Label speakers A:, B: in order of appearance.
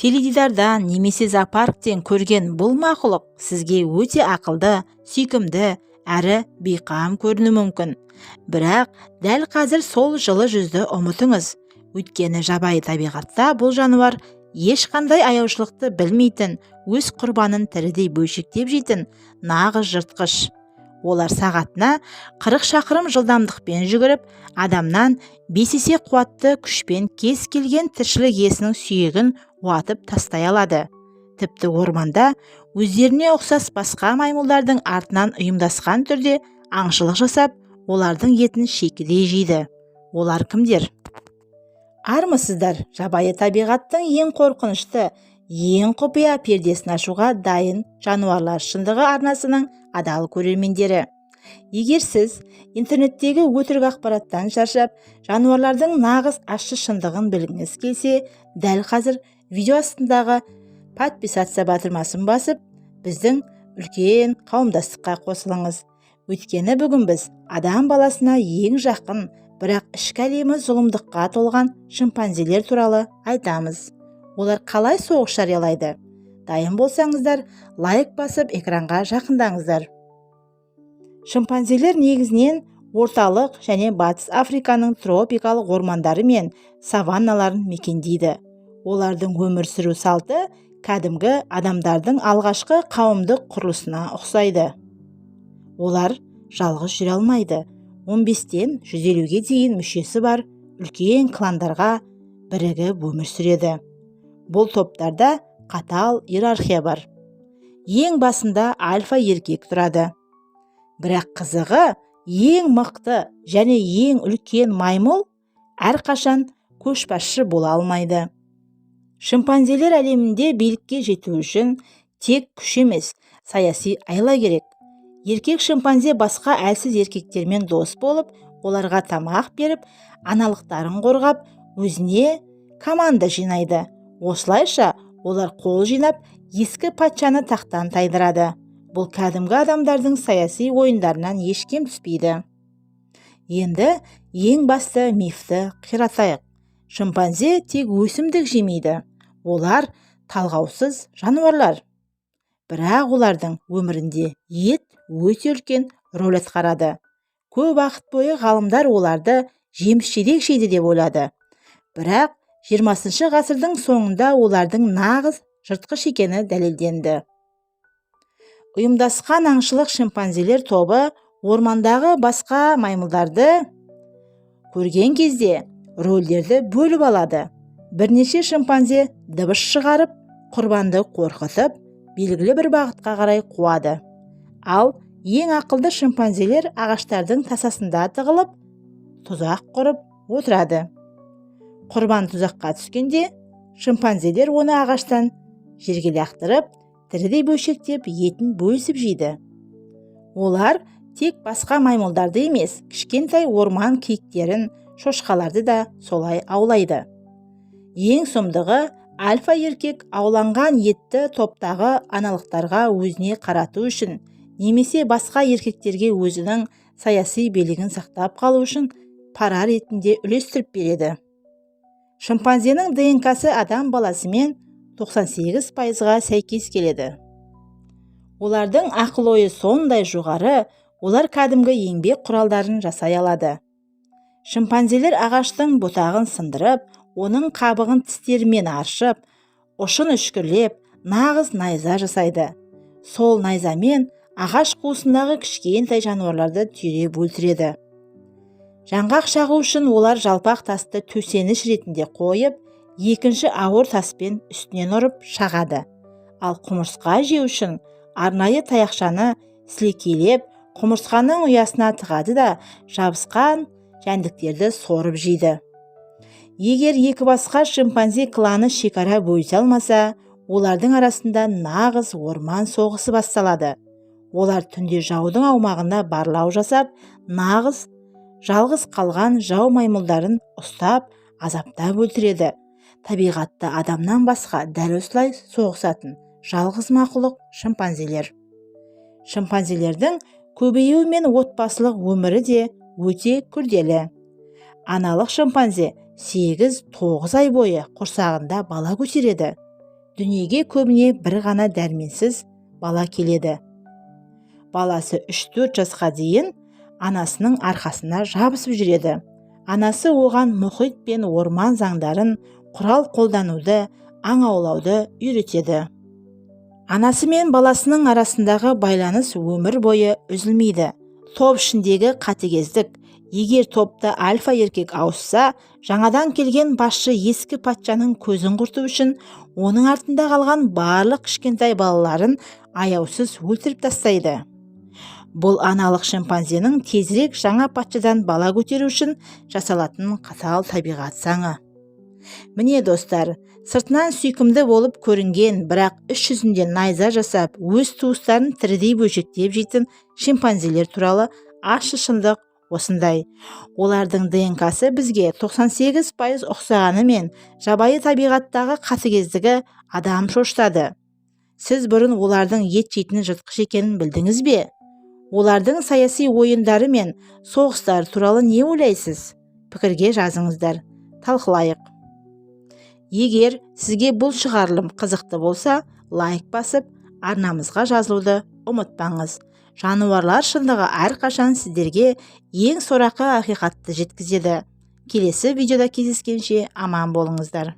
A: Теледидардан немесе зоопарктен көрген бұл мақұлық сізге өте ақылды, сүйкімді әрі бейқам көрінуі мүмкін. Бірақ дәл қазір сол жылы жүзді ұмытыңыз. Өйткені жабайы табиғатта бұл жануар ешқандай аяушылықты білмейтін, өз құрбанын тірідей бөлшектеп жейтін нағыз жыртқыш. Олар сағатына 40 шақырым жылдамдықпен жүгіріп, адамнан 5 есе қуатты күшпен кез келген тіршілік иесінің сүйегін уатып тастай алады. Тіпті орманда өздеріне ұқсас басқа маймылдардың артынан ұйымдасқан түрде аңшылық жасап, олардың етін шекедей жейді. Олар кімдер? Армысыздар, жабайы табиғаттың ең қорқынышты, ең құпия пердесін ашуға дайын жануарлар шындығы арнасының адал көрермендері. Егер сіз интернеттегі өтірік ақпараттан шаршап, жануарлардың нағыз ащы шындығын білгіңіз келсе, дәл қазір видео астындағы подписаться батырмасын басып, біздің үлкен қауымдастыққа қосылыңыз. Өйткені бүгін біз адам баласына ең жақын, бірақ ішкі әлемі зұлымдыққа толған шимпанзелер туралы айтамыз. Олар қалай соғыс жариялайды? Дайын болсаңыздар, лайк басып экранға жақындаңыздар. Шимпанзелер негізінен орталық және батыс Африканың тропикалық ормандары мен саванналарын мекендейді. Олардың өмір сүру салты кәдімгі адамдардың алғашқы қауымдық құрылысына ұқсайды. Олар жалғыз жүре алмайды. 15-тен 150-ге дейін мүшесі бар үлкен кландарға бірігіп өмір сүреді. Бұл топтарда қатал иерархия бар. Ең басында альфа еркек тұрады. Бірақ қызығы, ең мықты және ең үлкен маймыл әрқашан көшбасшы бола алмайды. Шимпанзелер әлемінде билікке жету үшін тек күш емес, саяси айла керек. Еркек шимпанзе басқа әлсіз еркектермен дос болып, оларға тамақ беріп, аналықтарын қорғап, өзіне команда жинайды. Осылайша олар қол жинап, ескі патшаны тақтан тайдырады. Бұл кәдімгі адамдардың саяси ойындарынан ешкем түспейді. Енді ең басты мифті қиратайық. Шимпанзе тек өсімдік жемейді. Олар талғаусыз жануарлар. Бірақ олардың өмірінде ет өте үлкен рөл атқарады. Көп уақыт бойы ғалымдар оларды жеміс-жидек жейді деп ойлады. Бірақ 20 ғасырдың соңында олардың нағыз жыртқыш екені дәлелденді. Ұйымдасқан аңшылық шимпанзелер тобы ормандағы басқа маймылдарды көрген кезде рөлдерді бөліп алады. Бірнеше шимпанзе дыбыс шығарып, құрбанды қорқытып, белгілі бір бағытқа қарай қуады. Ал ең ақылды шимпанзелер ағаштардың тасасында тығылып, тұзақ құрып отырады. Құрбан тұзаққа түскенде, шимпанзелер оны ағаштан жерге лақтырып, тірідей бөлшектеп, етін бөлісіп жейді. Олар тек басқа маймылдарды емес, кішкентай орман киіктерін, шошқаларды да солай аулайды. Ең сұмдығы, альфа еркек ауланған етті топтағы аналықтарға өзіне қарату үшін, немесе басқа еркектерге өзінің саяси билігін сақтап қалу үшін пара ретінде үлестіріп береді. Шимпанзенің ДНК-сы адам баласымен 98%-ға сәйкес келеді. Олардың ақыл-ойы сондай жоғары, олар кәдімгі еңбек құралдарын жасай алады. Шимпанзелер ағаштың бұтағын сындырып, оның қабығын тістерімен аршып, ұшын үшкірлеп, нағыз найза жасайды. Сол найзамен ағаш қуысындағы кішкентай жануарларды түйреп өлтіреді. Жаңғақ шағу үшін олар жалпақ тасты төсеніш ретінде қойып, екінші ауыр таспен үстінен ұрып шағады. Ал құмырсқа жеу үшін арнайы таяқшаны сілекейлеп, құмырсқаның ұясына тығады да жабысқан жәндіктерді сорып жейді. Егер екі басқа шимпанзе кланы шекара бөлісе алмаса, олардың арасында нағыз орман соғысы басталады. Олар түнде жаудың аумағында барлау жасап, нағыз жалғыз қалған жау маймылдарын ұстап, азаптап өлтіреді. Табиғатта адамнан басқа дәл осылай соғысатын жалғыз мақұлық шимпанзелер. Шимпанзелердің көбеюі мен отбасылық өмірі де өте күрделі. Аналық шимпанзе 8-9 ай бойы құрсағында бала көтереді. Дүниеге көбіне бір ғана дәрменсіз бала келеді. Баласы 3-4 жасқа дейін анасының арқасына жабысып жүреді. Анасы оған мұхит пен орман заңдарын, құрал қолдануды, аң аулауды үйретеді. Анасы мен баласының арасындағы байланыс өмір бойы үзілмейді. Топ ішіндегі қатыгездік. Егер топта альфа еркек ауысса, жаңадан келген басшы ескі патшаның көзін құрту үшін оның артында қалған барлық кішкентай балаларын аяусыз өлтіріп тастайды. Бұл аналық шимпанзенің тезірек жаңа патшадан бала көтеру үшін жасалатын қатал табиғат заңы. Міне достар, сыртынан сүйкімді болып көрінген, бірақ іс жүзінде найза жасап, өз туыстарын тірідей бөлшектеп жейтін шимпанзелер туралы ащы шындық осындай. Олардың ДНК-сы бізге 98% ұқсағанымен, жабайы табиғаттағы қатыгездігі адам шошытады. Сіз бұрын олардың ет жейтін жыртқыш екенін білдіңіз бе? Олардың саяси ойындары мен соғыстар туралы не ойлайсыз? Пікірге жазыңыздар, талқылайық. Егер сізге бұл шығарылым қызықты болса, лайк басып, арнамызға жазылуды ұмытпаңыз. Жануарлар шындығы әрқашан сіздерге ең сорақы ақиқатты жеткізеді. Келесі видеода кездескенше аман болыңыздар.